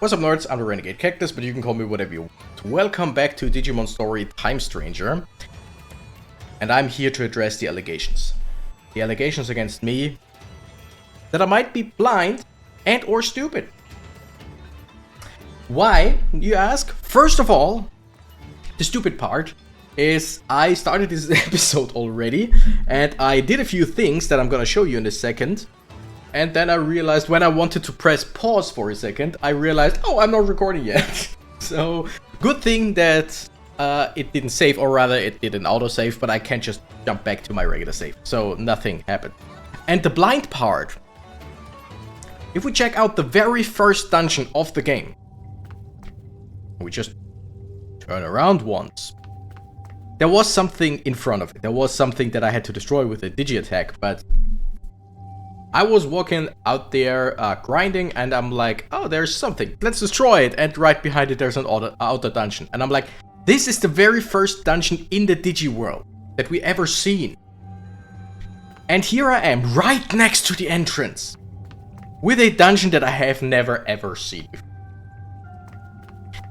What's up, nerds? I'm the Renegade Cactus, but you can call me whatever you want. Welcome back to Digimon Story Time Stranger. And I'm here to address the allegations. The allegations against me that I might be blind and or stupid. Why, you ask? First of all, the stupid part is I started this episode already, and I did a few things that I'm gonna show you in a second. And then I realized when I wanted to press pause for a second, I realized, oh, I'm not recording yet. So, good thing that it didn't save, or rather it did an autosave, but I can't just jump back to my regular save. So, nothing happened. And the blind part, if we check out the very first dungeon of the game, we just turn around once. There was something in front of it. There was something that I had to destroy with a digi attack, but I was walking out there grinding, and I'm like, oh, there's something. Let's destroy it. And right behind it, there's an outer dungeon. And I'm like, this is the very first dungeon in the Digi world that we ever seen. And here I am, right next to the entrance, with a dungeon that I have never ever seen before.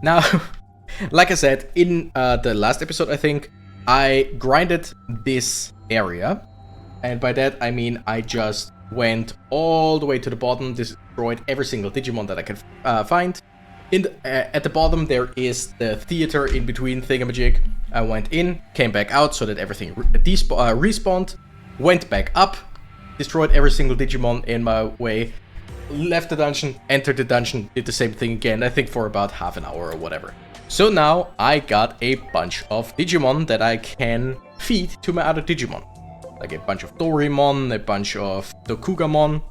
Now, like I said, in the last episode, I think, I grinded this area. And by that, I mean I just went all the way to the bottom, destroyed every single Digimon that I could find. At the bottom, there is the theater in between thingamajig. I went in, came back out so that everything respawned, went back up, destroyed every single Digimon in my way, left the dungeon, entered the dungeon, did the same thing again, I think for about half an hour or whatever. So now I got a bunch of Digimon that I can feed to my other Digimon. Like a bunch of Dorimon, a bunch of Dokugamon,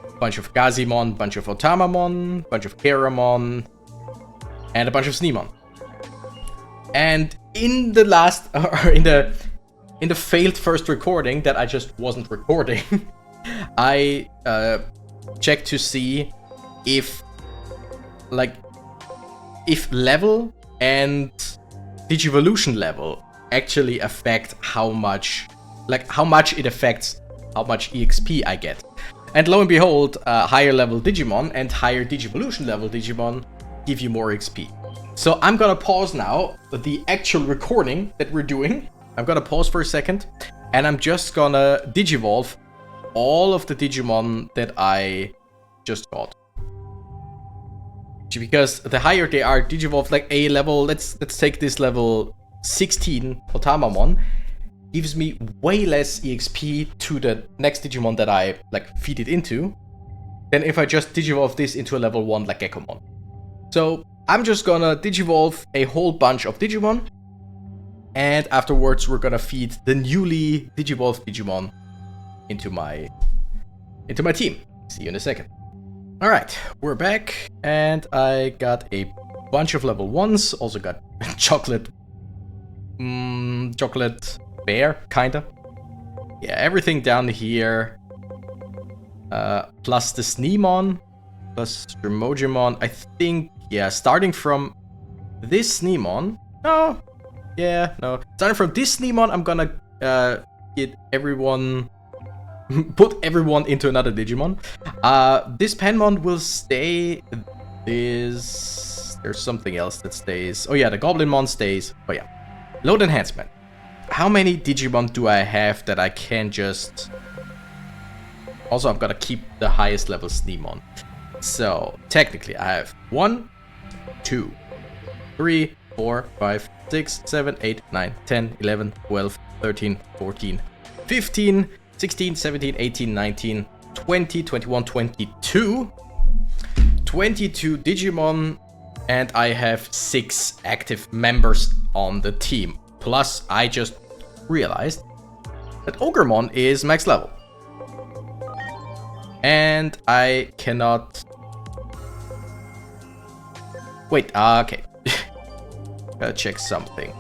a bunch of Gazimon, a bunch of Otamamon, a bunch of Keramon, and a bunch of Sneemon. And in the last, or in the failed first recording that I just wasn't recording, I checked to see if level and Digivolution level actually affect how much it affects how much EXP I get. And lo and behold, higher level Digimon and higher Digivolution level Digimon give you more XP. So I'm gonna pause now the actual recording that we're doing. I'm gonna pause for a second, and I'm just gonna Digivolve all of the Digimon that I just got. Because the higher they are Digivolved, like a level, let's take this level 16 Otamamon, gives me way less EXP to the next Digimon that I feed it into than if I just Digivolve this into a level 1 like Gekomon. So I'm just gonna Digivolve a whole bunch of Digimon, and afterwards we're gonna feed the newly Digivolved Digimon into my team. See you in a second. Alright, we're back, and I got a bunch of level 1s, also got chocolate bear, kinda. Yeah, everything down here, plus the Sneemon, plus Remojimon, I think, yeah, starting from this Sneemon, starting from this Sneemon, I'm gonna get everyone, put everyone into another Digimon. This Penmon will stay. There's something else that stays. Oh yeah, the Goblinmon stays. Oh yeah. Load enhancement. How many Digimon do I have that I can just... Also, I'm gonna keep the highest level Sneemon. So, technically, I have 1, 2, 3, 4, 5, 6, 7, 8, 9, 10, 11, 12, 13, 14, 15, 16, 17, 18, 19, 20, 21, 22. 22 Digimon, and I have 6 active members on the team. Plus, I just realized that Ogremon is max level. And I cannot... Wait, okay. Gotta check something.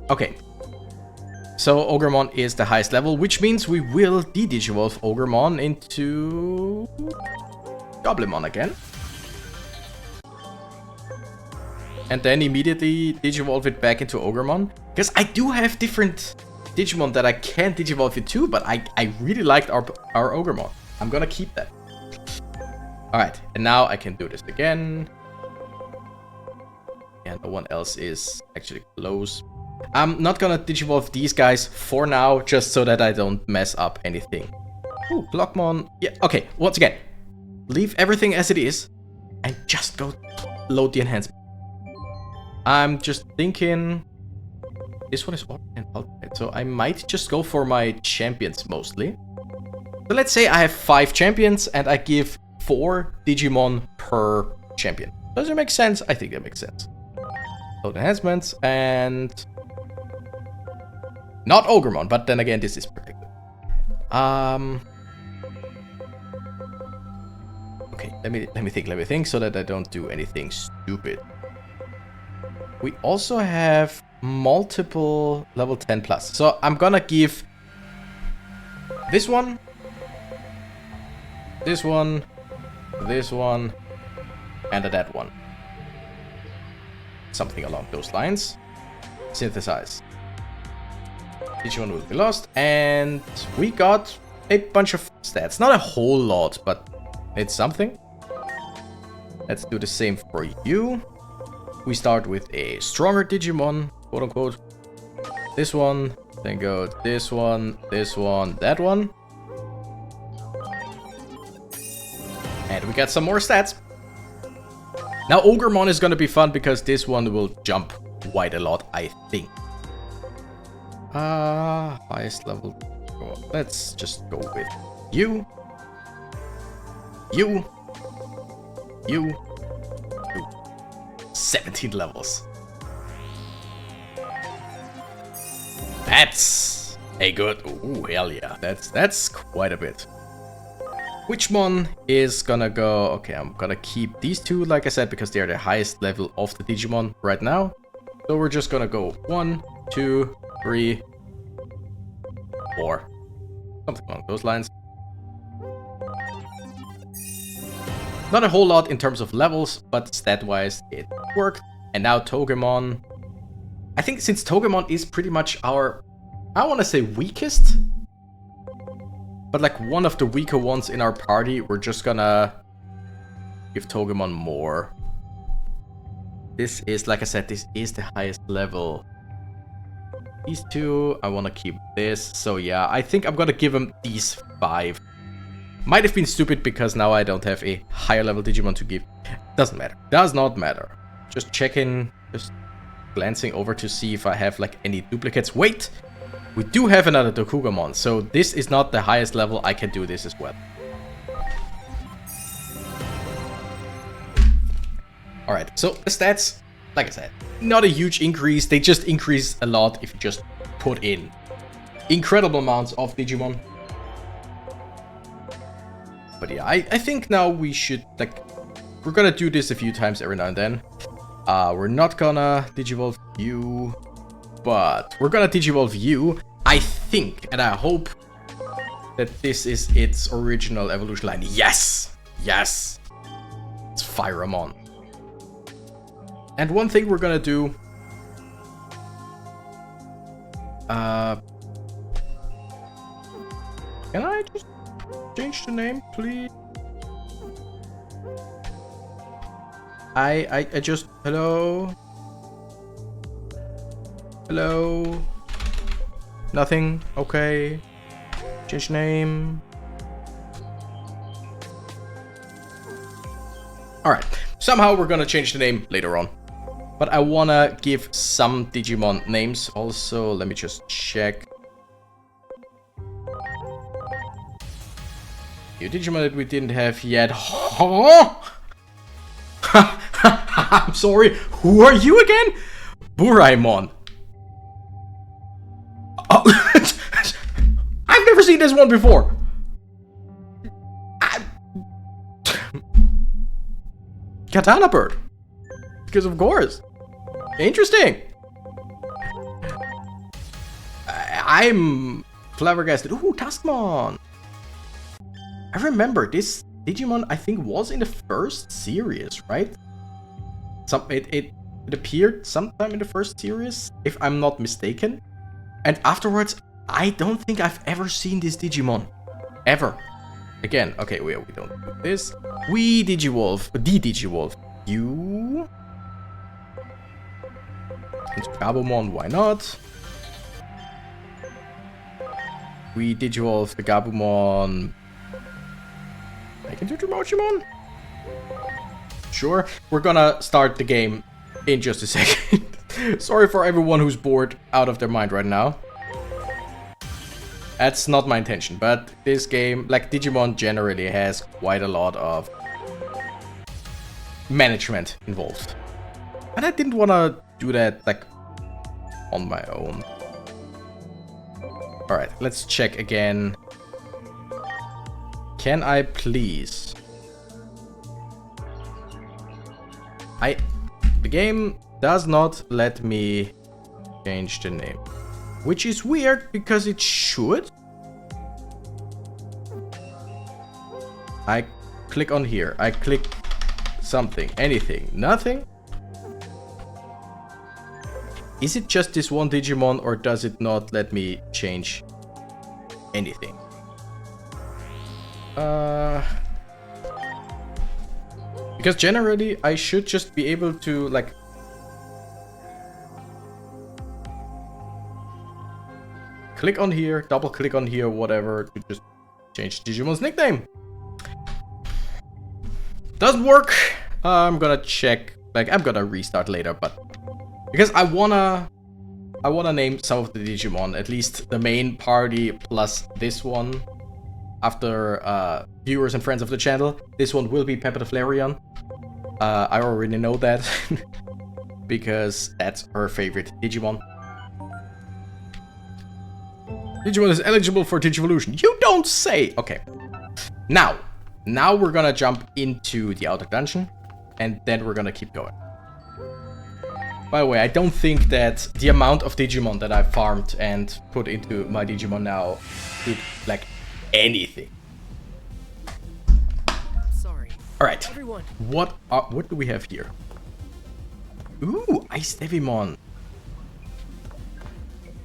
Okay. So Ogremon is the highest level, which means we will de-Digivolve Ogremon into Goblinmon again. And then immediately Digivolve it back into Ogremon. Because I do have different Digimon that I can Digivolve into, but I really liked our Ogremon. I'm gonna keep that. Alright, and now I can do this again. And no one else is actually close. I'm not gonna digivolve these guys for now, just so that I don't mess up anything. Ooh, Blockmon. Yeah, okay, once again. Leave everything as it is, and just go load the enhancement. I'm just thinking... This one is already an ultimate, so I might just go for my champions mostly. So let's say I have 5 champions, and I give 4 Digimon per champion. Does it make sense? I think that makes sense. Load enhancements, and... Not Ogremon, but then again, this is protected. Okay, let me think, so that I don't do anything stupid. We also have multiple level 10 plus. So I'm gonna give this one, this one, this one, and that one. Something along those lines. Synthesize. Each one will be lost, and we got a bunch of stats. Not a whole lot, but it's something. Let's do the same for you. We start with a stronger Digimon, quote unquote. This one, then go this one, that one. And we got some more stats. Now Ogremon is gonna be fun because this one will jump quite a lot, I think. Highest level. Let's just go with you. You. 17 levels. That's a good... Ooh, hell yeah. That's quite a bit. Which one is gonna go... Okay, I'm gonna keep these two, like I said, because they're the highest level of the Digimon right now. So we're just gonna go 1, 2, 3, 4. Something along those lines. Not a whole lot in terms of levels, but stat-wise it worked. And now Togemon. I think since Togemon is pretty much our, I want to say weakest, but like one of the weaker ones in our party, we're just gonna give Togemon more. This is, like I said, this is the highest level. These two, I want to keep this. So yeah, I think I'm gonna give him these 5. Might have been stupid because now I don't have a higher level Digimon to give. Doesn't matter. Does not matter. Just checking, just glancing over to see if I have like any duplicates. Wait! We do have another Dokugamon, so this is not the highest level. I can do this as well. Alright, so the stats, like I said, not a huge increase. They just increase a lot if you just put in incredible amounts of Digimon. But yeah, I think now we should, like, we're gonna do this a few times every now and then. We're not gonna Digivolve you, but we're gonna Digivolve you, I think, and I hope that this is its original evolution line. Yes! Yes! It's Phyramon. And one thing we're gonna do... Can I just change the name, please? I just... Hello? Hello? Nothing? Okay. Change name. Alright. Somehow we're gonna change the name later on. But I wanna give some Digimon names also. Let me just check. New Digimon that we didn't have yet. Huh? I'm sorry. Who are you again? Buraimon. Oh. I've never seen this one before. Katana Bird. Because of course. Interesting. I'm flabbergasted. Ooh, Taskmon. I remember this Digimon, I think, was in the first series, right? It appeared sometime in the first series, if I'm not mistaken. And afterwards, I don't think I've ever seen this Digimon. Ever. Again, okay, we don't do this. We Digivolve, de-Digivolve you into Gabumon, why not? We Digivolve the Gabumon back into Digimon? Sure, we're gonna start the game in just a second. Sorry for everyone who's bored out of their mind right now. That's not my intention, but this game, like Digimon generally, has quite a lot of management involved. And I didn't want to do that, like, on my own. Alright, let's check again. Can I please... The game does not let me change the name. Which is weird, because it should. I click on here. I click something. Anything. Nothing? Is it just this one Digimon, or does it not let me change anything? Because generally, I should just be able to, like... click on here, double click on here, whatever, to just change Digimon's nickname. Doesn't work. I'm gonna check, like, I'm gonna restart later, but... because I wanna name some of the Digimon, at least the main party plus this one. After viewers and friends of the channel, this one will be Pepper the Flareon. I already know that, because that's her favorite Digimon. Digimon is eligible for Digivolution. You don't say! Okay. Now we're gonna jump into the outer dungeon, and then we're gonna keep going. By the way, I don't think that the amount of Digimon that I farmed and put into my Digimon now did, like, anything. Sorry. Alright. Everyone. What do we have here? Ooh, Ice Devimon.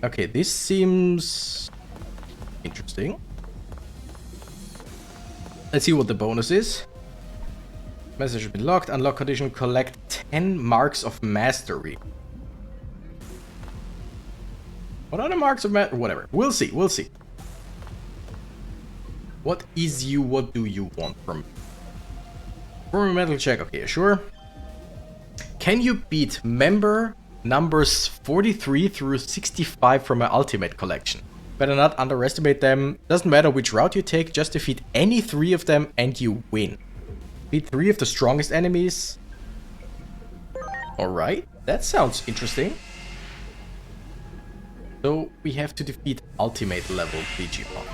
Okay, this seems interesting. Let's see what the bonus is. Message has been locked. Unlock condition. Collect 10 marks of mastery. What are the marks of mastery? Whatever. We'll see. We'll see. What is you? What do you want from me? Perform a mental check. Okay, sure. Can you beat member numbers 43 through 65 from my ultimate collection? Better not underestimate them. Doesn't matter which route you take, just defeat any 3 of them and you win. Beat 3 of the strongest enemies. Alright, that sounds interesting. So we have to defeat ultimate level Digimon.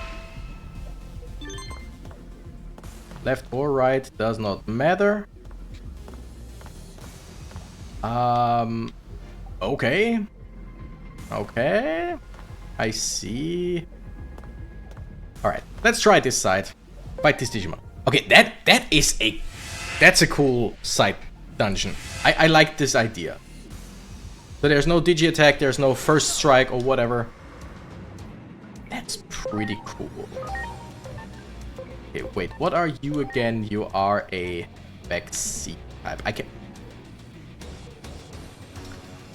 Left or right does not matter. Okay. Okay. I see. Alright, let's try this side. Fight this Digimon. Okay, that's a cool side dungeon. I like this idea. So there's no Digi attack, there's no first strike or whatever. That's pretty cool. Okay, wait, what are you again? You are a backseat type. I can...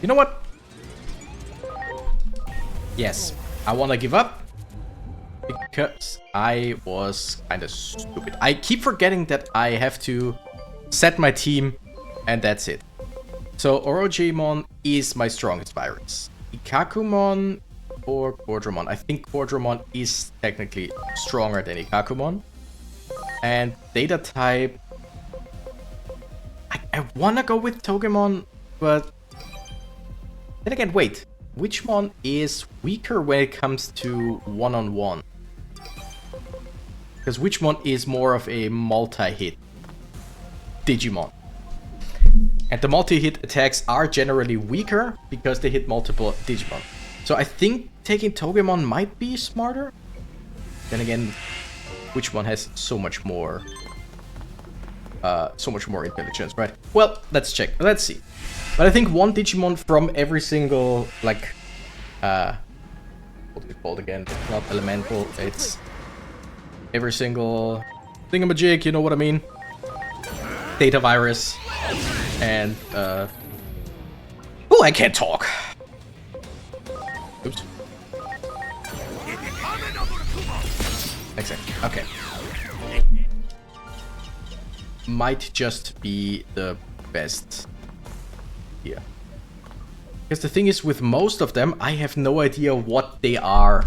You know what? Yes, I want to give up. Because I was kind of stupid. I keep forgetting that I have to set my team, and that's it. So Orojimon is my strongest virus. Ikakumon or Quadramon. I think Quadramon is technically stronger than Ikakumon. And data type... I want to go with Togemon, but... then again, wait. Which one is weaker when it comes to one-on-one? Because which one is more of a multi-hit Digimon? And the multi-hit attacks are generally weaker because they hit multiple Digimon. So I think taking Togemon might be smarter. Then again, which one has so much more intelligence, right? Well, let's check. Let's see. But I think one Digimon from every single, like, what is it called again? It's not elemental, it's every single thingamajig, you know what I mean? Data virus. And, oh, I can't talk. Oops. Exactly. Okay. Might just be the best here. Because the thing is, with most of them, I have no idea what they are.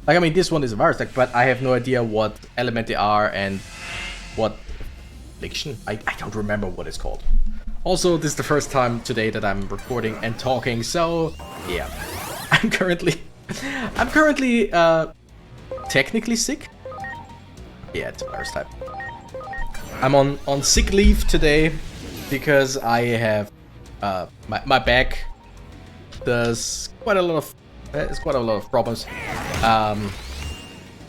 Like, I mean, this one is a virus deck, but I have no idea what element they are and what affliction. I don't remember what it's called. Also, this is the first time today that I'm recording and talking, so yeah. I'm currently technically sick. Yeah, it's a virus type. I'm on sick leave today because I have my back does quite a lot of problems.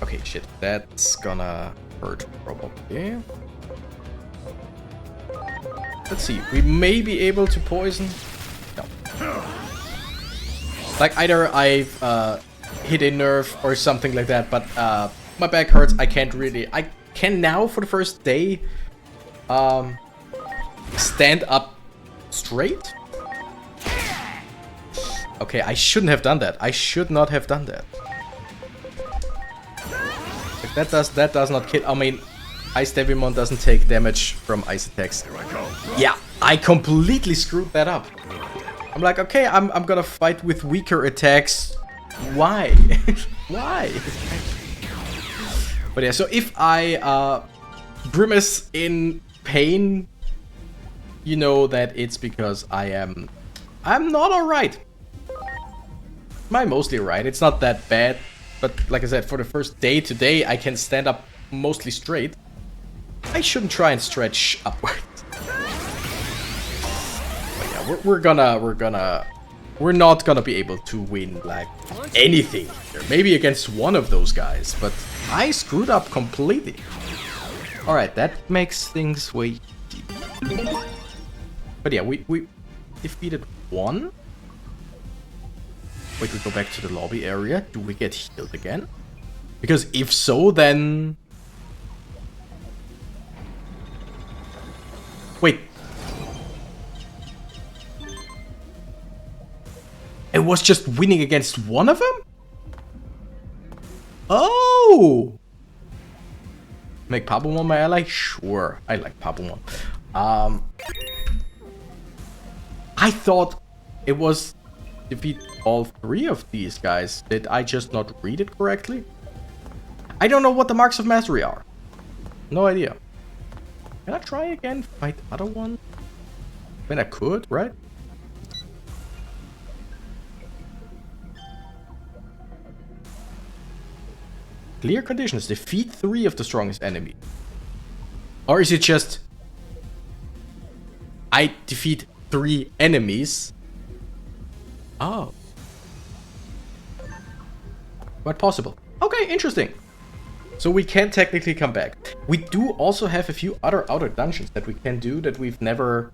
Okay, shit, that's gonna hurt probably. Let's see, we may be able to poison. No. Like either I've hit a nerve or something like that, but my back hurts. I can't really. I can now for the first day stand up straight. Okay, I shouldn't have done that. I should not have done that. Like that does not kill. I mean, Ice Devimon doesn't take damage from ice attacks. Yeah, I completely screwed that up. I'm like, okay, I'm gonna fight with weaker attacks. Why? Why? But yeah, so if I grimace in pain, you know that it's because I'm not alright. I'm mostly alright. It's not that bad, but like I said, for the first day today, I can stand up mostly straight. I shouldn't try and stretch upwards. But yeah, we're not gonna be able to win like anything here. Maybe against one of those guys, but I screwed up completely. All right, that makes things way easier. But yeah, we defeated one. Wait, we go back to the lobby area. Do we get healed again? Because if so, then... Wait. It was just winning against one of them? Oh! Make Pabumon my ally? Sure, I like Pabumon. I thought it was defeat all three of these guys. Did I just not read it correctly? I don't know what the marks of mastery are. No idea. Can I try again? Fight the other one? I mean, I could, right? Clear conditions. Defeat 3 of the strongest enemy. Or is it just... I defeat 3 enemies? Oh. Quite possible. Okay, interesting. So we can technically come back. We do also have a few other outer dungeons that we can do that we've never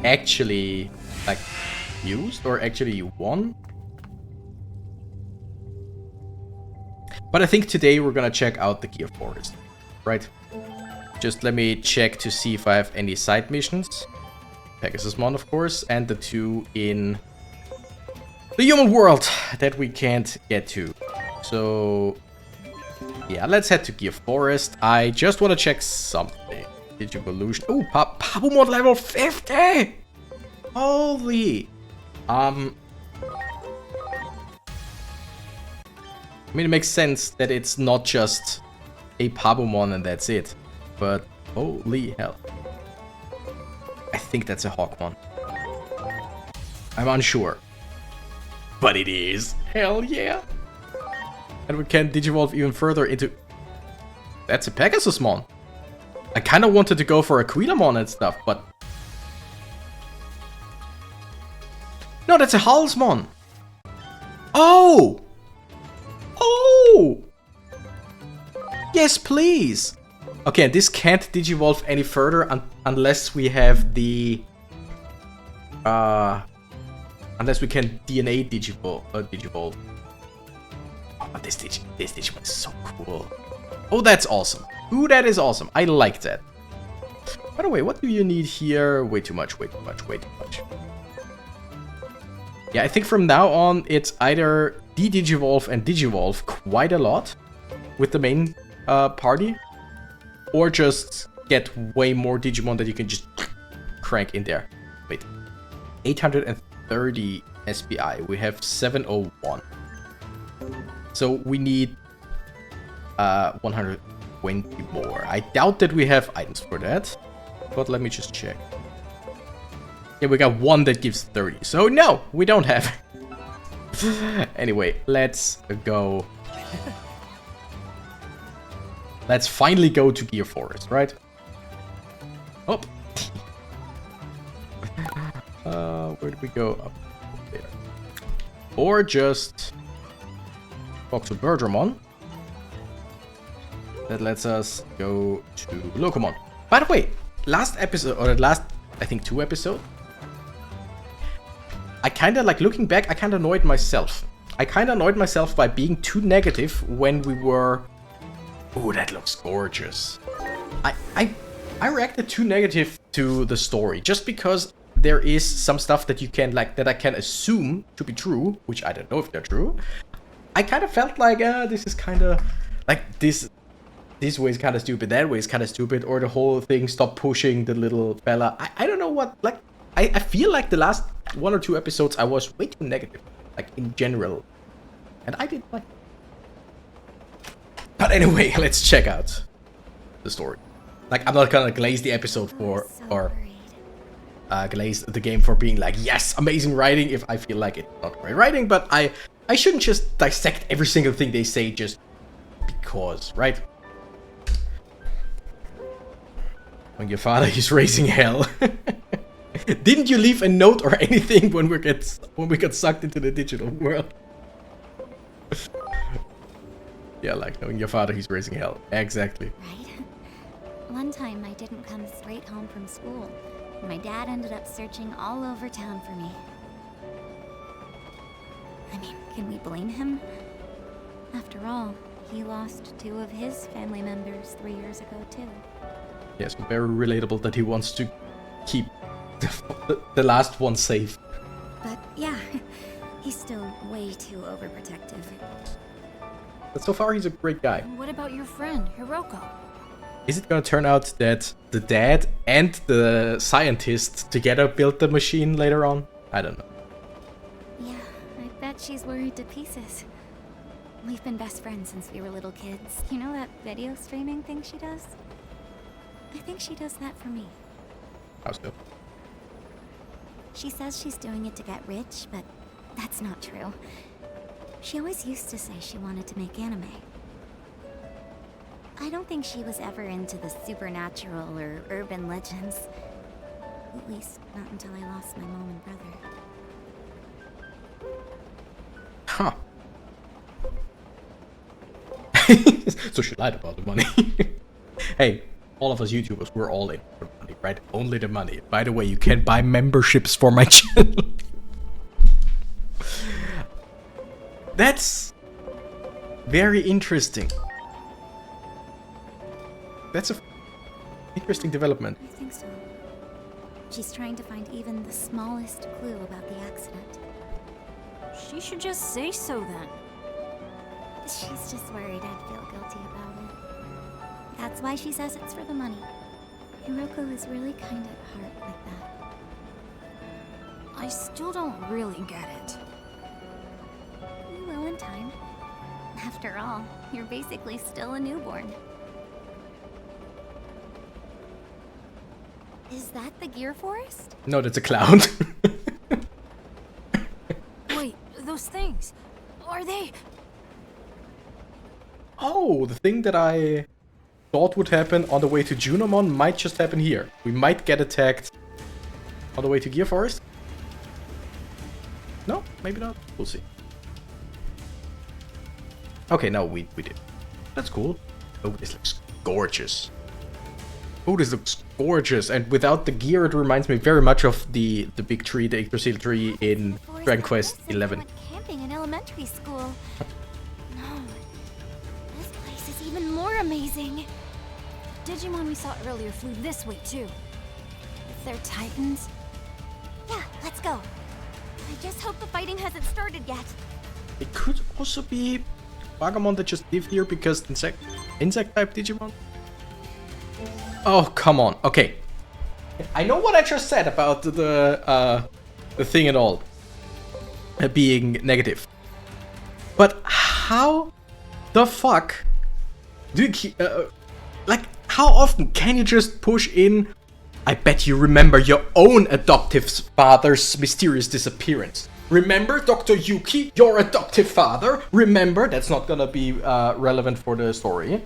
actually like used or actually won. But I think today we're gonna check out the Gear Forest, right? Just let me check to see if I have any side missions. Pegasusmon, of course, and the 2 in the human world that we can't get to. So yeah, let's head to Gear Forest. I just want to check something. Digivolution. Oh, Pabumon level 50! Holy! I mean, it makes sense that it's not just a Pabumon and that's it. But holy hell. I think that's a Hawkmon. I'm unsure. But it is. Hell yeah! And we can digivolve even further into... That's a Pegasusmon. I kind of wanted to go for a Quilamon and stuff, but... No, that's a Halsmon. Oh! Oh! Yes, please! Okay, and this can't digivolve any further unless we have the... Unless we can DNA digivolve. Oh, this Digimon is so cool. Oh, that's awesome. Ooh, that is awesome. I like that. By the way, what do you need here? Way too much, way too much, way too much. Yeah, I think from now on, it's either de-digivolve and digivolve quite a lot with the main party, or just get way more Digimon that you can just crank in there. Wait, 830 SPI. We have 701. So we need 120 more. I doubt that we have items for that, but let me just check. Yeah, we got one that gives 30. So no, we don't have. Anyway, let's go. Let's finally go to Gear Forest, right? Oh. Where did we go? Up there. Or just talk to Bergermon. That lets us go to Locomon. By the way, last episode, or the last, I think 2 episodes, I kind of, like, looking back, I kind of annoyed myself. I kind of annoyed myself by being too negative when we were... Ooh, that looks gorgeous. I reacted too negative to the story, just because there is some stuff that you can, like, that I can assume to be true, which I don't know if they're true. I kind of felt like, this is kind of, like, this way is kind of stupid, that way is kind of stupid, or the whole thing stop pushing the little fella. I don't know what, like, I feel like the last 1 or 2 episodes I was way too negative, like, in general. And I didn't like it. But anyway, let's check out the story. Like, I'm not gonna glaze the episode for, or glaze the game for being like, yes, amazing writing, if I feel like it's not great writing, but I shouldn't just dissect every single thing they say just because, right? When your father is raising hell. Didn't you leave a note or anything when we got sucked into the digital world? Yeah, like knowing your father, he's raising hell. Exactly. Right? One time I didn't come straight home from school. My dad ended up searching all over town for me. I mean, can we blame him? After all, he lost 2 of his family members 3 years ago too. Yes, very relatable that he wants to keep the last one safe. But yeah, he's still way too overprotective. But so far he's a great guy. What about your friend, Hiroko? Is it gonna turn out that the dad and the scientist together built the machine later on? I don't know. Yeah, I bet she's worried to pieces. We've been best friends since we were little kids. You know that video streaming thing she does? I think she does that for me. How so? She says she's doing it to get rich, but that's not true. She always used to say she wanted to make anime. I don't think she was ever into the supernatural or urban legends. At least, not until I lost my mom and brother. Huh. So she lied about the money. Hey, all of us YouTubers, we're all in for the money, right? Only the money. By the way, you can buy memberships for my channel. That's very interesting. That's a interesting development. I think so. She's trying to find even the smallest clue about the accident. She should just say so then. She's just worried I'd feel guilty about it. That's why she says it's for the money. Hiroko is really kind at heart like that. I still don't really get it. You will in time. After all, you're basically still a newborn. Is that the Gear Forest? No, that's a cloud. Wait, those things. Are they... Oh, the thing that I thought would happen on the way to Junomon might just happen here. We might get attacked on the way to Gear Forest. No, maybe not. We'll see. Okay, no, we did. That's cool. Oh, this looks gorgeous. Oh, this looks gorgeous. And without the gear, it reminds me very much of the big tree, the Yggdrasil tree in Dragon Quest 11. Went camping in elementary school. No, this place is even more amazing. Digimon we saw earlier flew this way too. If they're titans... Yeah, let's go. I just hope the fighting hasn't started yet. It could also be Wagamon that just live here because insect type Digimon. Oh, come on. Okay. I know what I just said about the thing and all being negative. But how the fuck do you like, how often can you just push in, I bet you remember your own adoptive father's mysterious disappearance? Remember Dr. Yuki, your adoptive father? Remember, that's not gonna be relevant for the story.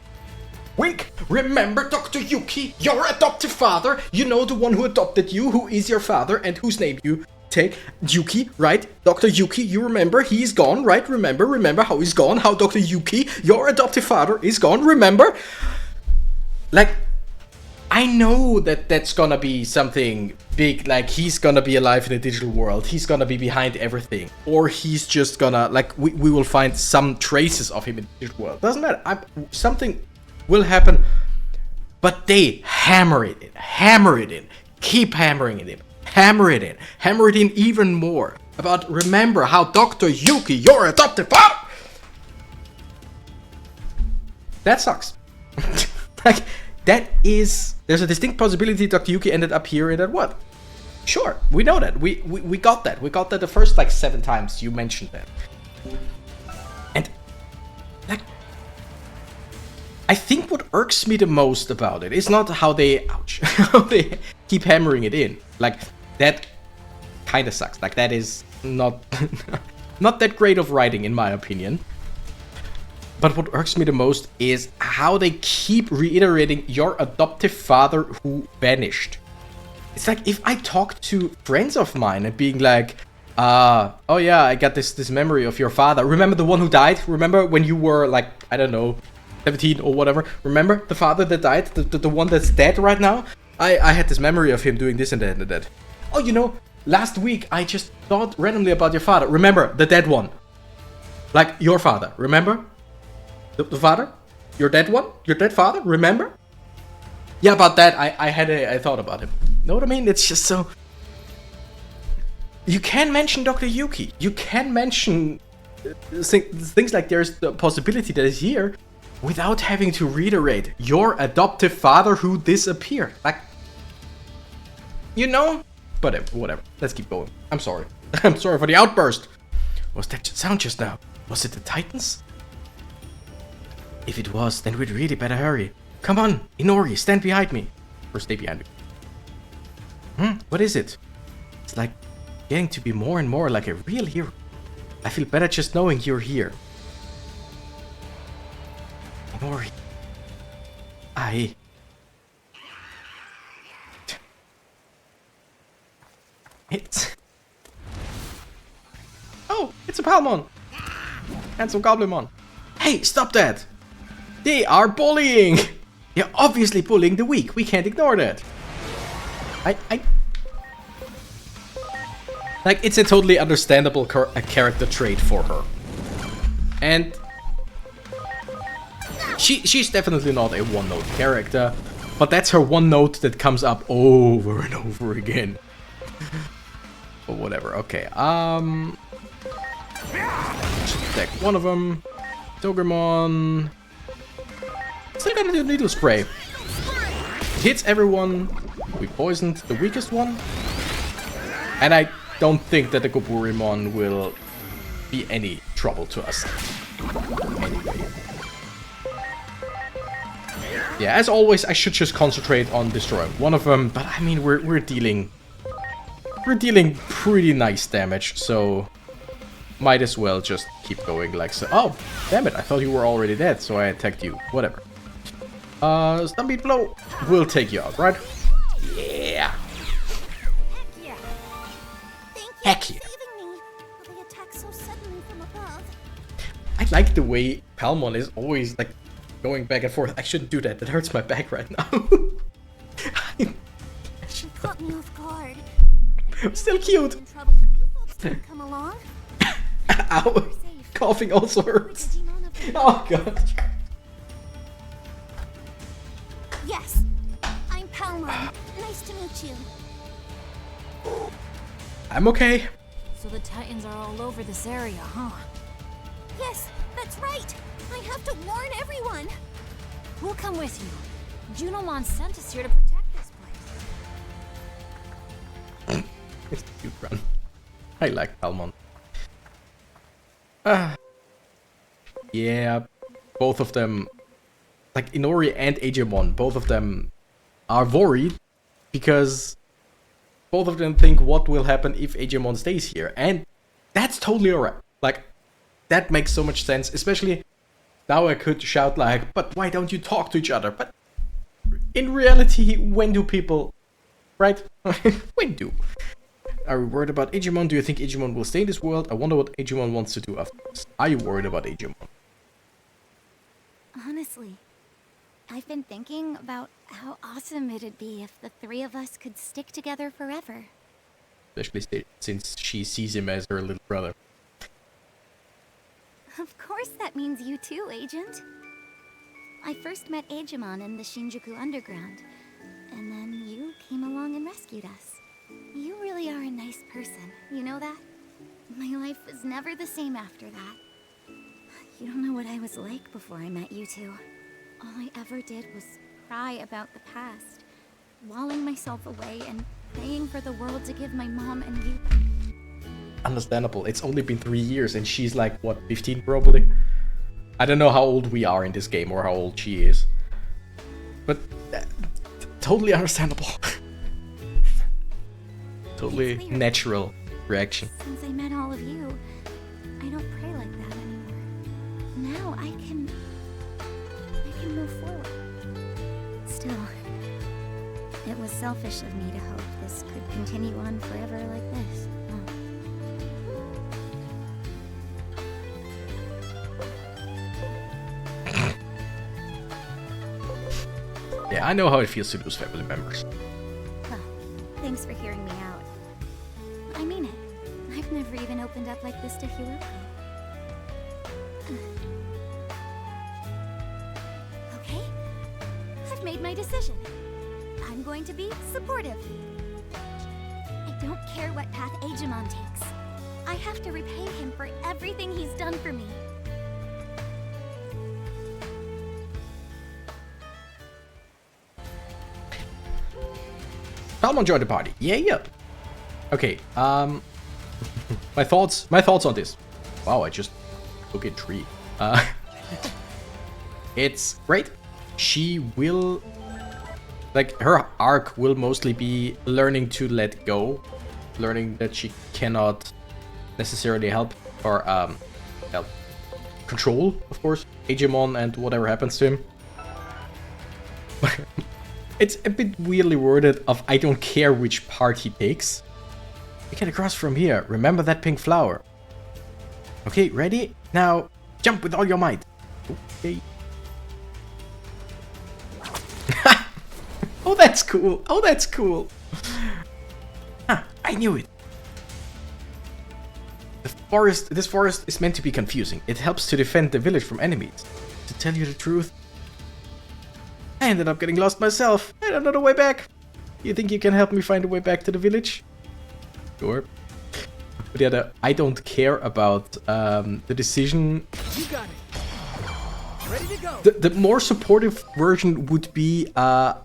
Wink! Remember Dr. Yuki, your adoptive father? You know, the one who adopted you, who is your father and whose name you take. Yuki, right? Dr. Yuki, you remember? He's gone, right? Remember how he's gone? How Dr. Yuki, your adoptive father, is gone, remember? Like, I know that that's gonna be something big, like he's gonna be alive in the digital world, he's gonna be behind everything, or he's just gonna, like, we will find some traces of him in the digital world. Doesn't matter, something will happen, but they hammer it in, keep hammering it in, hammer it in even more. About, remember how Dr. Yuki, your adoptive father! That sucks. Like, there's a distinct possibility Dr. Yuki ended up here in that what? Sure, we know that. We got that. We got that the first, like, 7 times you mentioned that. And, like, I think what irks me the most about it is not how they, how they keep hammering it in. Like, that kind of sucks. Like, that is not, not that great of writing, in my opinion. But what irks me the most is how they keep reiterating your adoptive father who vanished. It's like if I talk to friends of mine and being like, oh yeah, I got this memory of your father. Remember the one who died? Remember when you were like, I don't know, 17 or whatever? Remember the father that died? The one that's dead right now? I had this memory of him doing this and that and that. Oh, you know, last week I just thought randomly about your father. Remember the dead one? Like your father, remember? The father? Your dead one? Your dead father? Remember? Yeah, about that, I thought about him. Know what I mean? It's just so... You can mention Dr. Yuki. You can mention things like there's the possibility that is here without having to reiterate your adoptive father who disappeared. Like, you know? But whatever. Let's keep going. I'm sorry. I'm sorry for the outburst. Was that sound just now? Was it the Titans? If it was, then we'd really better hurry. Come on, Inori, stand behind me. Or stay behind me. What is it? It's like getting to be more and more like a real hero. I feel better just knowing you're here. Inori. It's... Oh, it's a Palmon! And some Goblinmon. Hey, stop that! They are bullying! They're obviously bullying the weak. We can't ignore that. Like, it's a totally understandable character trait for her. And... She's definitely not a one-note character. But that's her one note that comes up over and over again. Or whatever, okay. Just attack one of them. Doggermon. Still gonna do needle spray. It hits everyone. We poisoned the weakest one. And I don't think that the Goburimon will be any trouble to us. Anyway. Yeah, as always, I should just concentrate on destroying one of them. But I mean, we're dealing pretty nice damage, so might as well just keep going like so. Oh, damn it! I thought you were already dead, so I attacked you. Whatever. Stampede blow will take you out, right? Yeah. Heck yeah. Thank you Heck for yeah. saving me. But they attack so suddenly from above. I like the way Palmon is always like going back and forth. I shouldn't do that. That hurts my back right now. She caught me off guard. Still cute. In trouble. You folks didn't come along. Ow. You're safe. Coughing also hurts. Digimon of the Oh god. Yes. I'm Palmon. Nice to meet you. I'm okay. So the Titans are all over this area, huh? Yes, that's right. I have to warn everyone. We'll come with you. Junimon sent us here to protect this place. It's a cute run. I like Palmon. Yeah, both of them, like Inori and Digimon, both of them are worried because both of them think what will happen if Digimon stays here, and that's totally alright. Like, that makes so much sense, especially now I could shout like, but why don't you talk to each other? But in reality, when do people, right? When do? Are you worried about Digimon? Do you think Digimon will stay in this world? I wonder what Digimon wants to do after this. Are you worried about Digimon? Honestly, I've been thinking about how awesome it'd be if the three of us could stick together forever. Especially since she sees him as her little brother. Of course that means you too, Agent. I first met Digimon in the Shinjuku Underground, and then you came along and rescued us. You really are a nice person, you know that? My life was never the same after that. You don't know what I was like before I met you two. All I ever did was cry about the past, walling myself away and praying for the world to give my mom and you. Understandable. It's only been 3 years and she's like, what, 15 probably? I don't know how old we are in this game or how old she is. But totally understandable. Totally natural reaction. Since I met all of you, I don't pray like that anymore. Now I can move forward. Still, it was selfish of me to hope this could continue on forever like this. Yeah, I know how it feels to lose family members. Well, thanks for hearing me out. I mean it. I've never even opened up like this to Hiroko. Okay, I've made my decision. I'm going to be supportive. I don't care what path Digimon takes. I have to repay him for everything he's done for me. Palmon joined the party. Yeah. Okay, my thoughts on this. Wow, I just took a tree. It's great. She will, like, her arc will mostly be learning to let go, learning that she cannot necessarily help or help control, of course, Digimon and whatever happens to him. It's a bit weirdly worded of I don't care which part he takes. We can cross from here. Remember that pink flower. Okay, ready? Now, jump with all your might. Okay. Oh, that's cool. Oh, that's cool. I knew it. This forest is meant to be confusing. It helps to defend the village from enemies. To tell you the truth, I ended up getting lost myself. I don't know the way back. You think you can help me find a way back to the village? Sure. But yeah, I don't care about the decision. You got it. Ready to go. The more supportive version would be I'll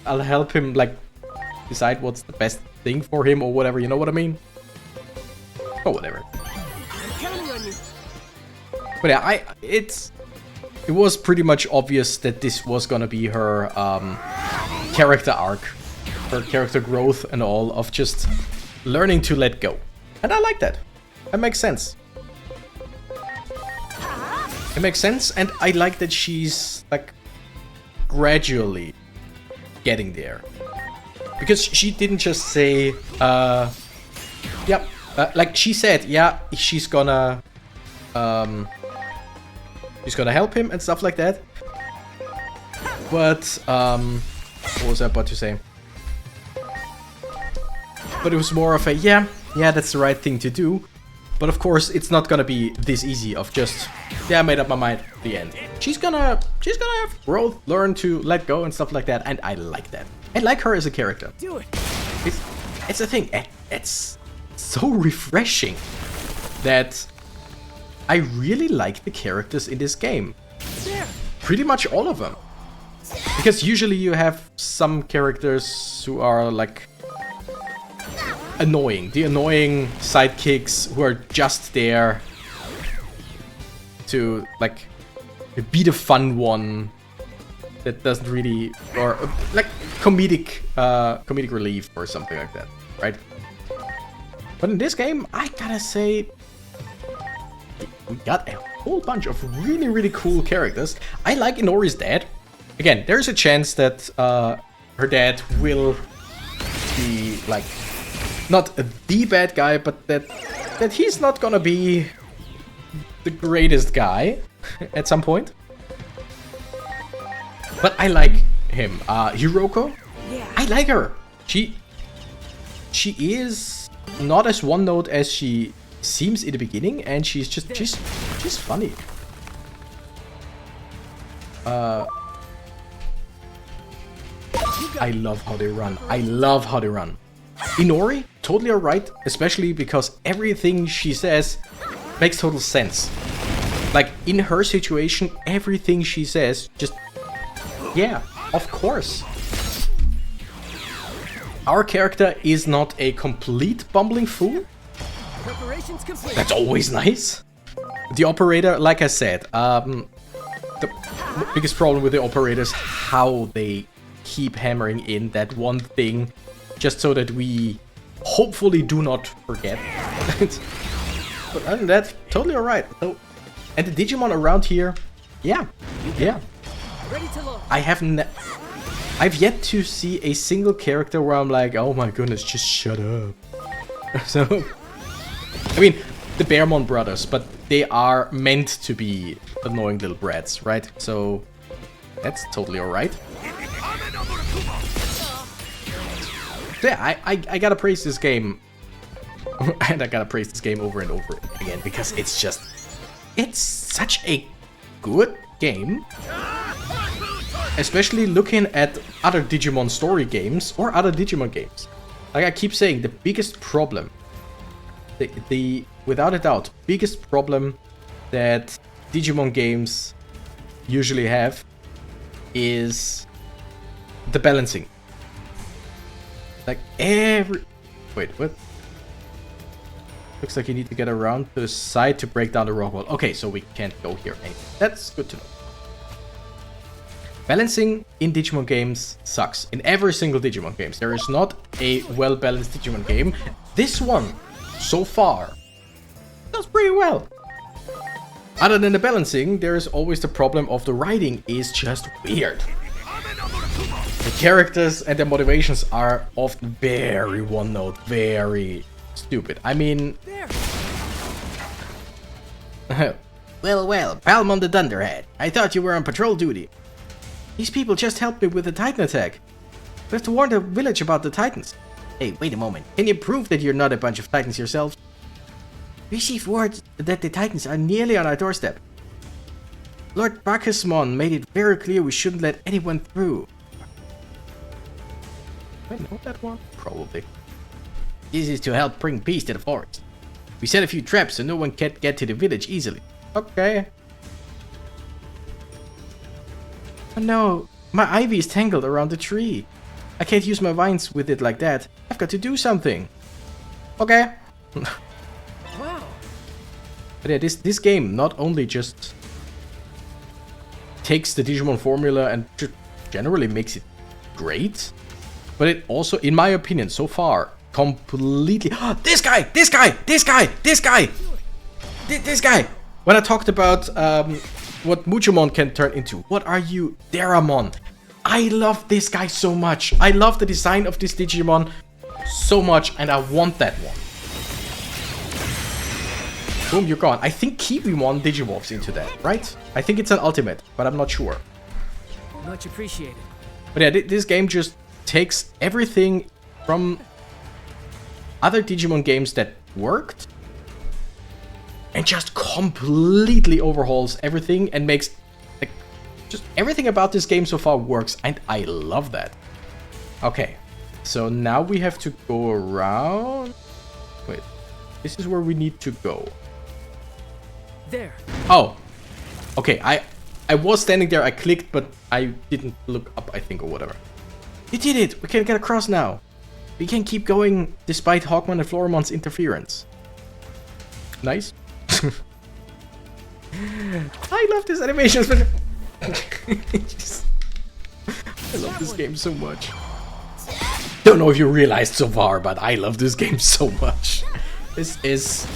help him like decide what's the best thing for him or whatever. You know what I mean? Or whatever. I'm counting on you. But yeah, it was pretty much obvious that this was gonna be her character arc, her character growth and all, of just learning to let go. And I like that. That makes sense. It makes sense, and I like that she's like gradually getting there. Because she didn't just say, yep, like she said, yeah, she's gonna help him and stuff like that. But, what was I about to say? But it was more of a, yeah, that's the right thing to do. But of course, it's not gonna be this easy of just, yeah, I made up my mind, the end. she's gonna have growth, learn to let go and stuff like that, and I like that. I like her as a character. Do it. It's a thing. It's so refreshing that I really like the characters in this game. There. Pretty much all of them. Because usually you have some characters who are like annoying. The annoying sidekicks who are just there to like be the fun one that doesn't really, or like comedic relief or something like that, right? But in this game, I gotta say, we got a whole bunch of really, really cool characters. I like Inori's dad. Again, there's a chance that her dad will be like not the bad guy, but that he's not gonna be the greatest guy at some point. But I like him. Hiroko, Yeah. I like her. She is not as one note as she seems in the beginning, and she's funny. I love how they run. I love how they run. Inori, totally alright, especially because everything she says makes total sense. Like, in her situation, everything she says just... Yeah, of course. Our character is not a complete bumbling fool. Preparations complete. That's always nice. The operator, like I said, the biggest problem with the operator is how they keep hammering in that one thing just so that we hopefully do not forget. But other than that, totally alright. So, and the Digimon around here, yeah. Ready to load. I've yet to see a single character where I'm like, oh my goodness, just shut up. So, I mean, the Bearmon brothers, but they are meant to be annoying little brats, right? So, that's totally alright. Yeah, I gotta praise this game. And I gotta praise this game over and over again, because it's such a good game. Especially looking at other Digimon Story games or other Digimon games. Like I keep saying, the biggest problem, the without a doubt, biggest problem that Digimon games usually have is the balancing. Like wait, what? Looks like you need to get around to the side to break down the rock wall. Okay, so we can't go here. That's good to know. Balancing in Digimon games sucks. In every single Digimon games. There is not a well-balanced Digimon game. This one, so far, does pretty well. Other than the balancing, there is always the problem of the writing is just weird. The characters and their motivations are often very one-note, very stupid. I mean... Well, Palmon the Thunderhead. I thought you were on patrol duty. These people just helped me with the Titan attack. We have to warn the village about the Titans. Hey, wait a moment. Can you prove that you're not a bunch of Titans yourselves? We received word that the Titans are nearly on our doorstep. Lord Bacchusmon made it very clear we shouldn't let anyone through. I know that one? Probably. This is to help bring peace to the forest. We set a few traps so no one can get to the village easily. Okay. Oh no, my ivy is tangled around the tree. I can't use my vines with it like that. I've got to do something. Okay. Wow. But yeah, this game not only just takes the Digimon formula and generally makes it great, but it also, in my opinion, so far, completely... This guy! When I talked about what Muchomon can turn into. What are you? Deramon. I love this guy so much. I love the design of this Digimon so much, and I want that one. Boom, you're gone. I think Kiwimon Digivolves into that, right? I think it's an ultimate, but I'm not sure. Much appreciated. But yeah, this game just takes everything from other Digimon games that worked and just completely overhauls everything and makes like just everything about this game so far works, and I love that. Okay, so now we have to go around. Wait, this is where we need to go. There. Oh, okay. I was standing there. I clicked, but I didn't look up, I think, or whatever. We did it. We can get across now. We can keep going despite Hawkman and Floramon's interference. Nice. I love this animation. I love this game so much. Don't know if you realized so far, but I love this game so much. This is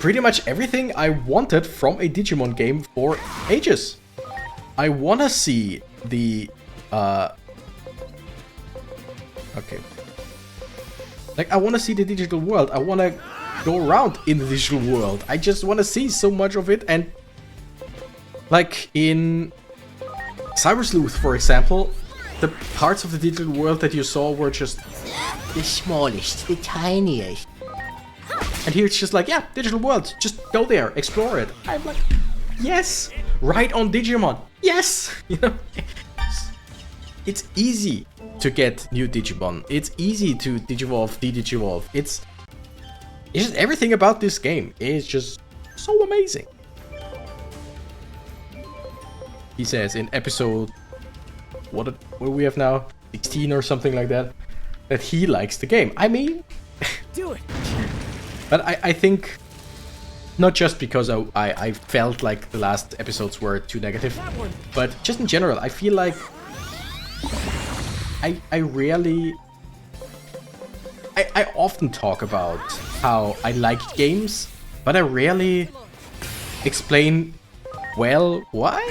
pretty much everything I wanted from a Digimon game for ages. I wanna see the okay. Like, I wanna see the digital world. I wanna go around in the digital world. I just wanna see so much of it. And like in Cyber Sleuth, for example, the parts of the digital world that you saw were just the smallest, the tiniest. And here it's just like, yeah, digital world, just go there, explore it. I'm like, yes, right on Digimon, yes, you know. It's easy to get new Digimon. It's easy to Digivolve, de-Digivolve. It's just everything about this game is just so amazing. He says in episode, what do we have now? 16 or something like that, that he likes the game. I mean, do it. But I think not just because I felt like the last episodes were too negative, but just in general, I feel like I rarely... I often talk about how I like games, but I rarely explain, well, why?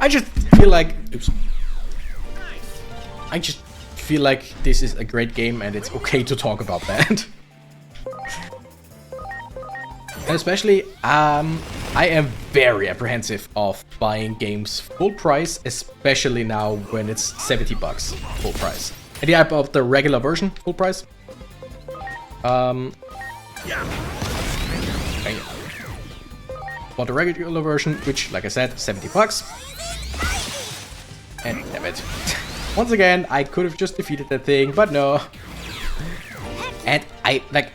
I just feel like... Oops. I just feel like this is a great game and it's okay to talk about that. And especially, I am very apprehensive of buying games full price, especially now when it's 70 bucks full price. And yeah, I bought the regular version full price. Bought the regular version, which, like I said, 70 bucks. And damn it. Once again, I could have just defeated that thing, but no. And I, like...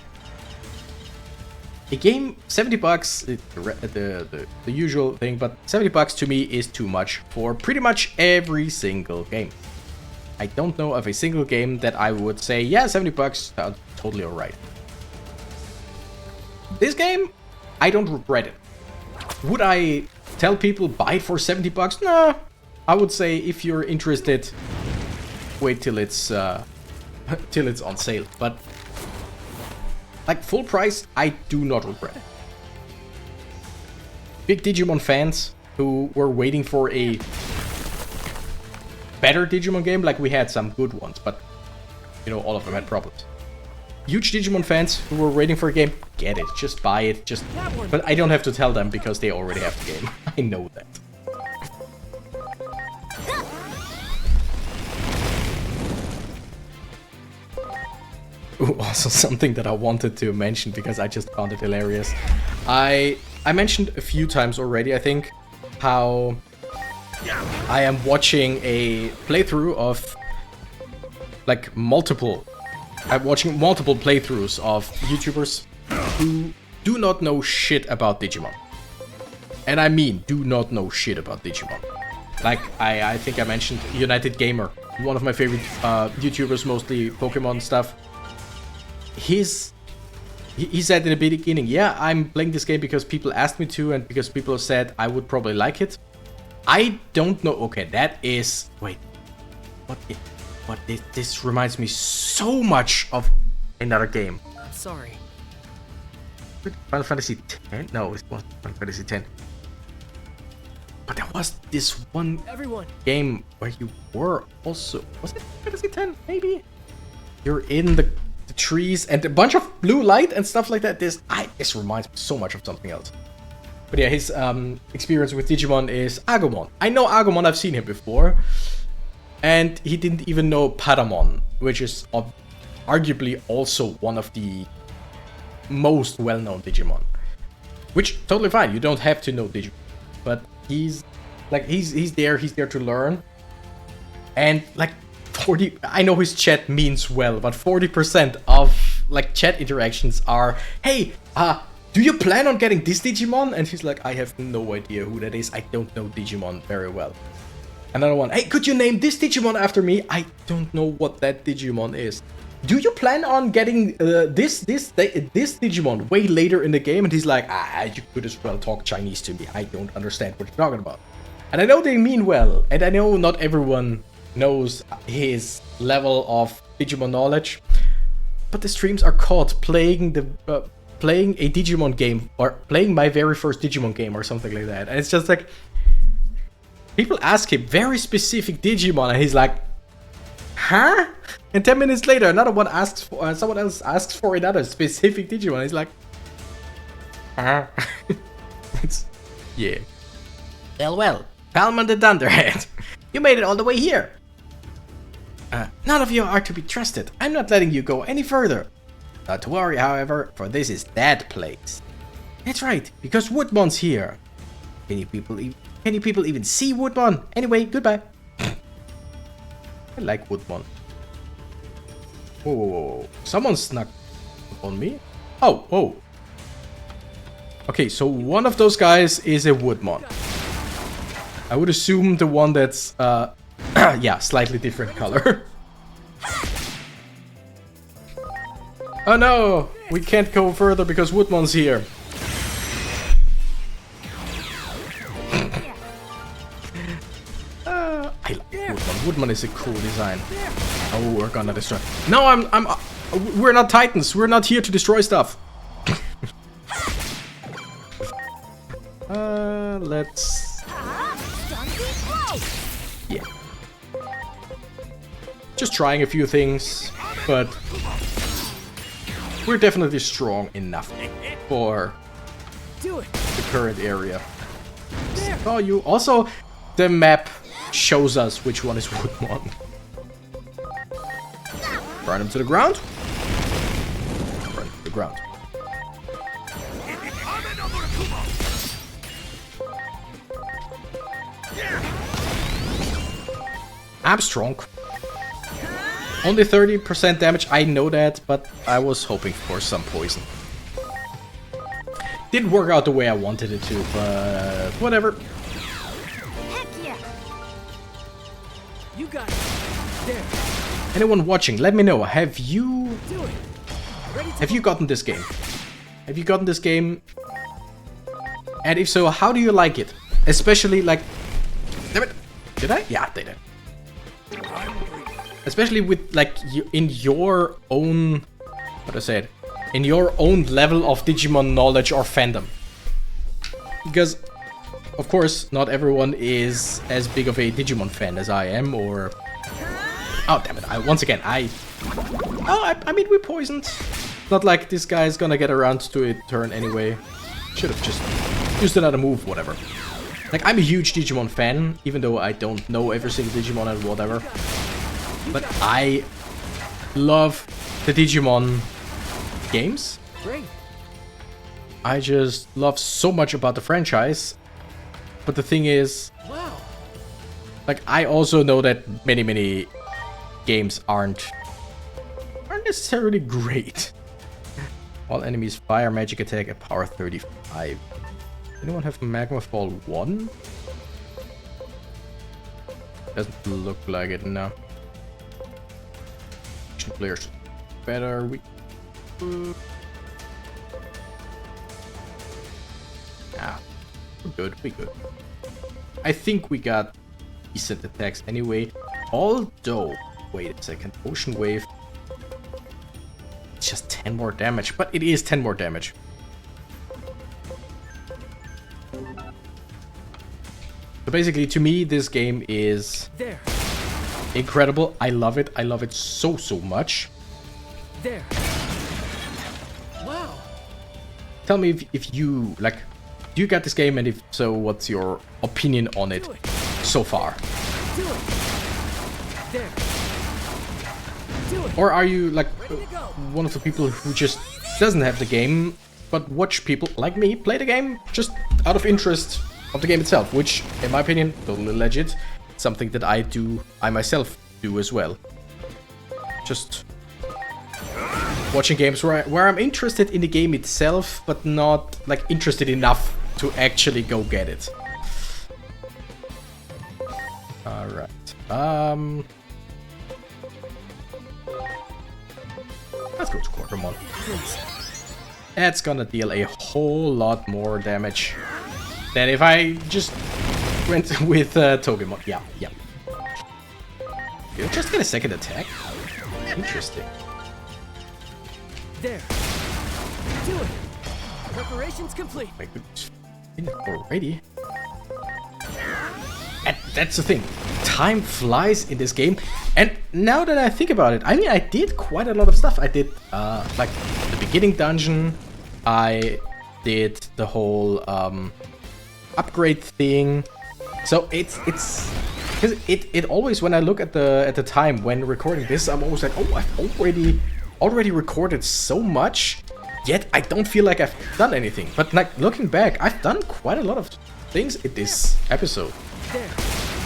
A game, 70 bucks, the usual thing, but 70 bucks to me is too much for pretty much every single game. I don't know of a single game that I would say, yeah, 70 bucks, totally alright. This game, I don't regret it. Would I tell people buy it for 70 bucks? No. I would say if you're interested, wait till it's on sale. But like full price, I do not regret it. Big Digimon fans who were waiting for a better Digimon game, like we had some good ones, but you know, all of them had problems. Huge Digimon fans who were waiting for a game, get it, just buy it, just... But I don't have to tell them because they already have the game. I know that. Ooh, also something that I wanted to mention because I just found it hilarious. I mentioned a few times already, I think, how I am watching a playthrough of like I'm watching multiple playthroughs of YouTubers who do not know shit about Digimon. And I mean, do not know shit about Digimon. Like, I think I mentioned United Gamer, one of my favorite YouTubers, mostly Pokemon stuff. He said in the beginning, yeah, I'm playing this game because people asked me to and because people said I would probably like it. I don't know. Okay, that is... Wait. What? This reminds me so much of another game. Sorry. Final Fantasy X? No, it wasn't Final Fantasy X. But there was this one game where you were also... Was it Fantasy X? Maybe? You're in the trees and a bunch of blue light and stuff like that. This reminds me so much of something else. But yeah, his experience with Digimon is Agumon. I know Agumon, I've seen him before. And he didn't even know Patamon, which is arguably also one of the most well-known Digimon. Which, totally fine, you don't have to know Digimon. But he's there to learn. And like 40, I know his chat means well, but 40% of like chat interactions are, hey, do you plan on getting this Digimon? And he's like, I have no idea who that is. I don't know Digimon very well. Another one, hey, could you name this Digimon after me? I don't know what that Digimon is. Do you plan on getting this Digimon way later in the game? And he's like, you could as well talk Chinese to me. I don't understand what you're talking about. And I know they mean well, and I know not everyone knows his level of Digimon knowledge, but the streams are called playing a Digimon game, or playing my very first Digimon game, or something like that. And it's just like, people ask him very specific Digimon, and he's like, huh? And 10 minutes later, someone else asks for another specific Digimon. He's like, huh? Yeah. Well, Palman the Thunderhead, you made it all the way here. None of you are to be trusted. I'm not letting you go any further. Not to worry, however, for this is that place. That's right, because Woodmon's here. Can you people even see Woodmon? Anyway, goodbye. I like Woodmon. Whoa. Someone snuck on me? Oh, whoa. Okay, so one of those guys is a Woodmon. I would assume the one that's, yeah, slightly different color. Oh no! We can't go further because Woodmon's here. I like Woodmon. Woodmon is a cool design. Oh, we're gonna destroy. No, we're not Titans. We're not here to destroy stuff. Let's. Yeah. Just trying a few things, but we're definitely strong enough for the current area. Oh, you also, the map shows us which one is Woodmon. Burn him to the ground. Burn him to the ground. I'm strong. Only 30% damage, I know that, but I was hoping for some poison. Didn't work out the way I wanted it to, but whatever. Heck yeah! You got it. There. Anyone watching, let me know. Have you gotten this game? Have you gotten this game? And if so, how do you like it? Especially like, damn it, did I? Yeah, I did. Especially with like in your own, what I said, in your own level of Digimon knowledge or fandom. Because, of course, not everyone is as big of a Digimon fan as I am, or... Oh, damn it, I mean, we poisoned. Not like this guy's gonna get around to it turn anyway. Should have just used another move, whatever. Like, I'm a huge Digimon fan, even though I don't know every single Digimon and whatever. But I love the Digimon games. Great. I just love so much about the franchise. But the thing is, Wow. like, I also know that many games aren't necessarily great. All enemies fire magic attack at power 35. Anyone have Magma Fall 1? Doesn't look like it now. Players better. We're good. I think we got decent attacks anyway. Although, wait a second, Ocean Wave. It's just 10 more damage, but it is 10 more damage. So basically, to me, this game is There. incredible. I love it. I love it so much. There. Wow. Tell me if you, like, do you get this game, and if so, what's your opinion on it so far? Do it. There. Do it. Or are you, like, Ready to go. one of the people who just doesn't have the game, but watch people like me play the game just out of interest of the game itself, which, in my opinion, totally legit. Something that I myself do as well. Just watching games where I'm interested in the game itself, but not like interested enough to actually go get it. Alright. Let's go to Quartermon. That's gonna deal a whole lot more damage than if I just went with Togemon. Yeah. Did I just get a second attack? Interesting. There. Do it. Preparations complete. My goodness. Already. And that's the thing. Time flies in this game. And now that I think about it, I mean, I did quite a lot of stuff. I did, like, the beginning dungeon. I did the whole, upgrade thing. So it's because it always, when I look at the time when recording this, I'm always like, oh, I've already recorded so much, yet I don't feel like I've done anything. But like looking back, I've done quite a lot of things in this episode.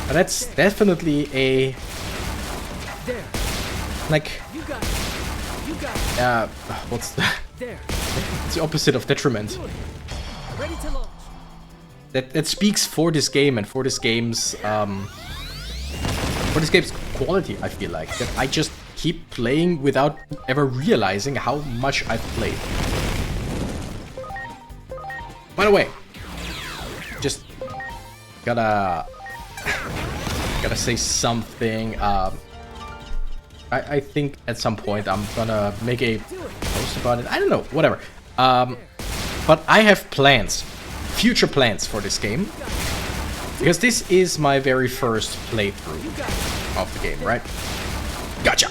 And that's definitely a like what's it's the opposite of detriment. Ready to launch. That speaks for this game and for this game's quality. I feel like that I just keep playing without ever realizing how much I've played. By the way, just gotta say something. I think at some point I'm gonna make a post about it. I don't know, whatever. But I have plans. Future plans for this game, because this is my very first playthrough of the game, right? Gotcha!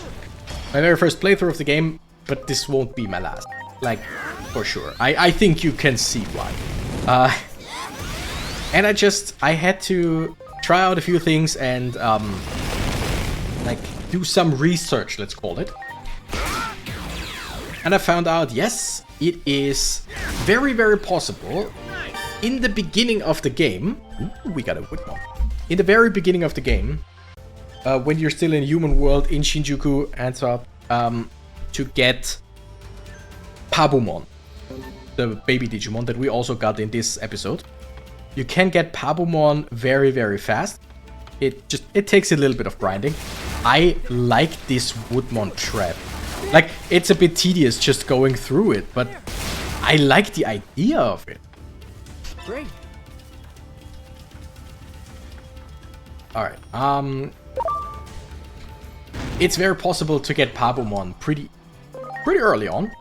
My very first playthrough of the game, but this won't be my last, like, for sure. I think you can see why. And I had to try out a few things and, like, do some research, let's call it. And I found out, yes, it is very, very possible in the beginning of the game. Ooh, we got a Woodmon. In the very beginning of the game, when you're still in human world in Shinjuku and so to get Pabumon, the baby Digimon that we also got in this episode. You can get Pabumon very, very fast. It takes a little bit of grinding. I like this Woodmon trap. Like, it's a bit tedious just going through it, but I like the idea of it. Great. Alright, it's very possible to get Pabumon pretty early on,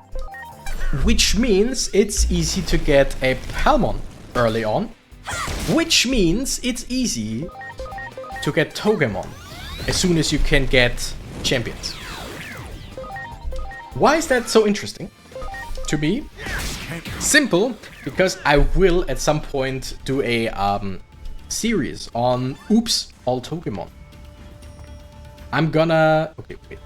which means it's easy to get a Palmon early on, which means it's easy to get Togemon as soon as you can get champions. Why is that so interesting to me? Simple, because I will at some point do a series on Oops, all Togemon. I'm gonna... Okay, wait.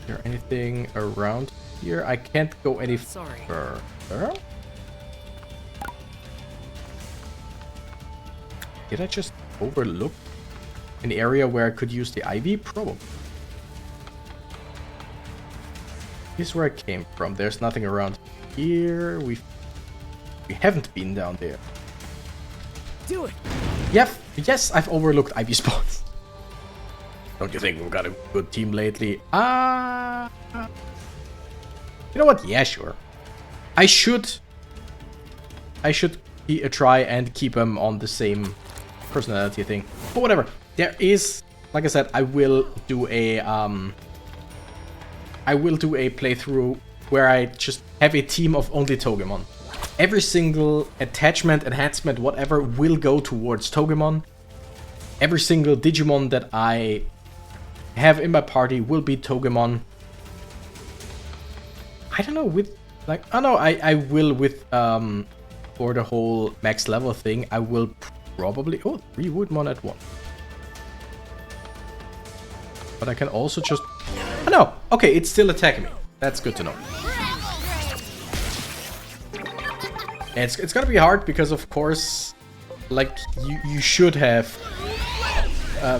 Is there anything around here? I can't go any further. Did I just overlook an area where I could use the Ivy? Probably. Here's where I came from. There's nothing around here. We haven't been down there. Do it. Yep. Yes, I've overlooked Ivy spots. Don't you think we've got a good team lately? You know what? Yeah, sure. I should try and keep them on the same personality thing. But whatever. There is, like I said, I will do a playthrough where I just have a team of only Togemon. Every single attachment, enhancement, whatever will go towards Togemon. Every single Digimon that I have in my party will be Togemon. I don't know, with like, oh no, I will with for the whole max level thing, I will probably 3 Woodmon at once. But I can also just... Oh no! Okay, it's still attacking me. That's good to know. It's gonna be hard because, of course, like, you should have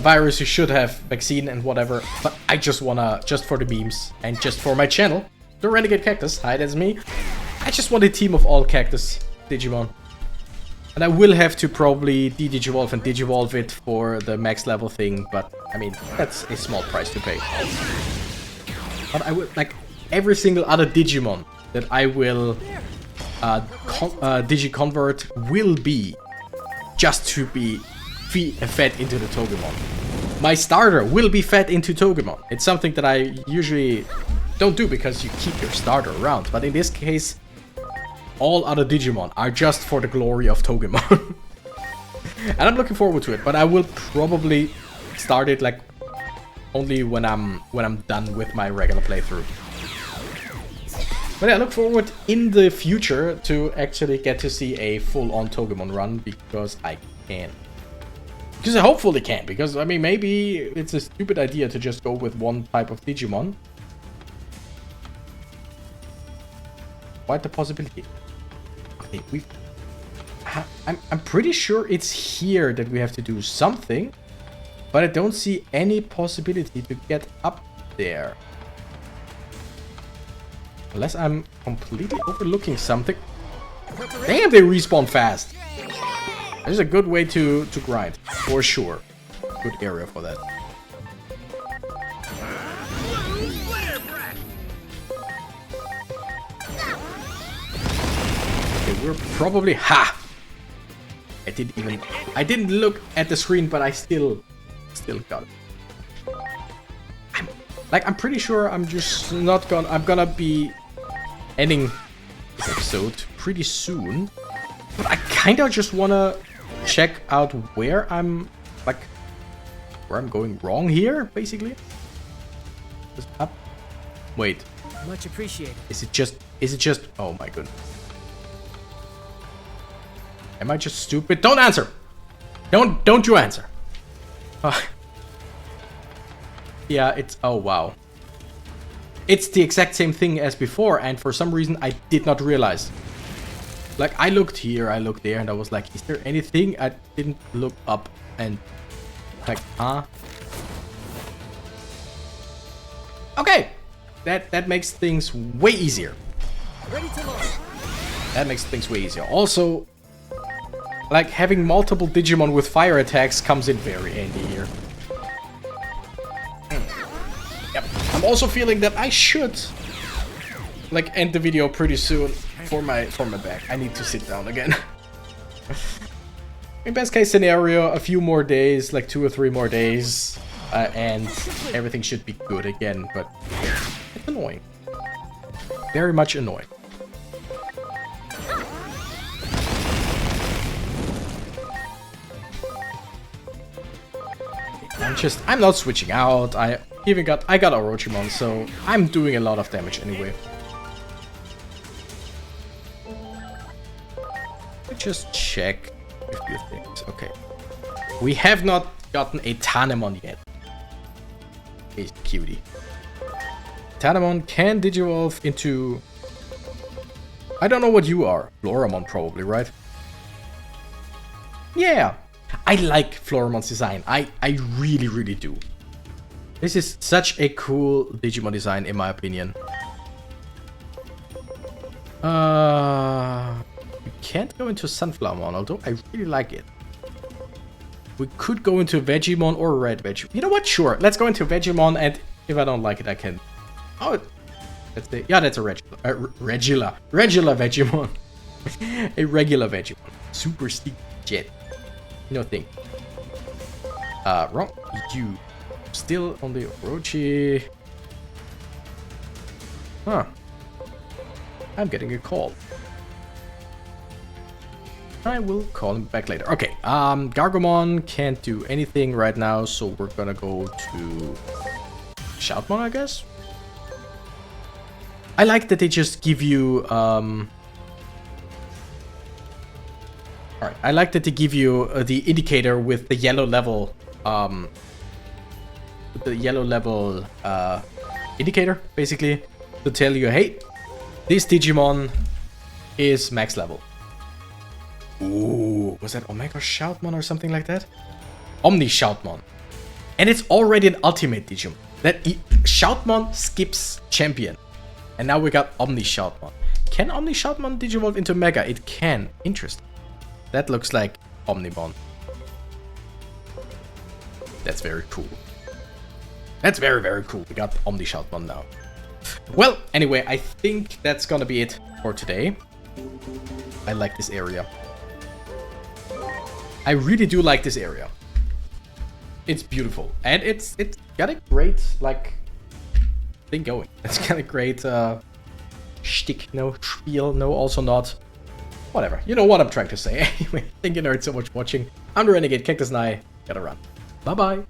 virus, you should have vaccine and whatever, but I just wanna, just for the memes and just for my channel, the Renegade Cactus, hi, that's me, I just want a team of all Cactus Digimon. And I will have to probably de-Digivolve and Digivolve it for the max level thing, but I mean, that's a small price to pay. But I would, like, every single other Digimon that I will Digi-convert will be just to be fed into the Togemon. My starter will be fed into Togemon. It's something that I usually don't do because you keep your starter around, but in this case, all other Digimon are just for the glory of Togemon. And I'm looking forward to it, but I will probably start it like only when I'm done with my regular playthrough. But yeah, I look forward in the future to actually get to see a full-on Togemon run, because I can. Because I hopefully can, because I mean, maybe it's a stupid idea to just go with one type of Digimon. Quite the possibility. Okay, I'm pretty sure it's here that we have to do something, but I don't see any possibility to get up there. Unless I'm completely overlooking something. Damn, they respawn fast. This is a good way to grind, for sure. Good area for that. Okay, we're probably... Ha! I didn't look at the screen, but I still got it. I'm pretty sure I'm just not gonna... I'm gonna be ending this episode pretty soon. But I kinda just wanna check out where I'm... like... where I'm going wrong here, basically. Just up. Wait. Much appreciated. Is it just... oh my goodness. Am I just stupid? Don't answer! Don't you answer! Yeah, it's... oh wow. It's the exact same thing as before, and for some reason I did not realize. Like, I looked here, I looked there, and I was like, is there anything? I didn't look up, and... like, huh? Okay! That makes things way easier. Ready to launch. That makes things way easier. Also, like, having multiple Digimon with fire attacks comes in very handy here. Yep. I'm also feeling that I should, like, end the video pretty soon for my back. I need to sit down again. In best case scenario, a few more days, like 2 or 3 more days, and everything should be good again, but it's annoying. Very much annoying. I'm not switching out. I got Orochimon, so I'm doing a lot of damage anyway. Let's just check a few things. Okay. We have not gotten a Tanemon yet. He's a cutie. Tanemon can Digivolve into... I don't know what you are. Floramon probably, right? Yeah. I like Floramon's design. I really, really do. This is such a cool Digimon design, in my opinion. We can't go into Sunflowermon, although I really like it. We could go into Vegemon or Red Vegemon. You know what? Sure. Let's go into Vegemon, and if I don't like it, I can... oh, that's the... yeah, that's a Regula Vegemon. A regular Vegemon. Super steep jet. No thing. Wrong. You. Still on the Orochi. Huh. I'm getting a call. I will call him back later. Okay. Gargomon can't do anything right now, so we're gonna go to Shoutmon, I guess. I like that they just give you Alright, I like that they give you the indicator with the yellow level, indicator, basically, to tell you, hey, this Digimon is max level. Ooh, was that Omega Shoutmon or something like that? Omni Shoutmon. And it's already an ultimate Digimon. Shoutmon skips champion. And now we got Omni Shoutmon. Can Omni Shoutmon digivolve into Mega? It can. Interesting. That looks like Omnimon. That's very cool. That's very, very cool. We got Omni Shoutmon now. Well, anyway, I think that's gonna be it for today. I like this area. I really do like this area. It's beautiful. And it's got a great, like, thing going. It's got a great, shtick, no, spiel, no, also not. Whatever. You know what I'm trying to say. Anyway, thank you nerds so much for watching. I'm the Renegade Cactus and I gotta run. Bye-bye.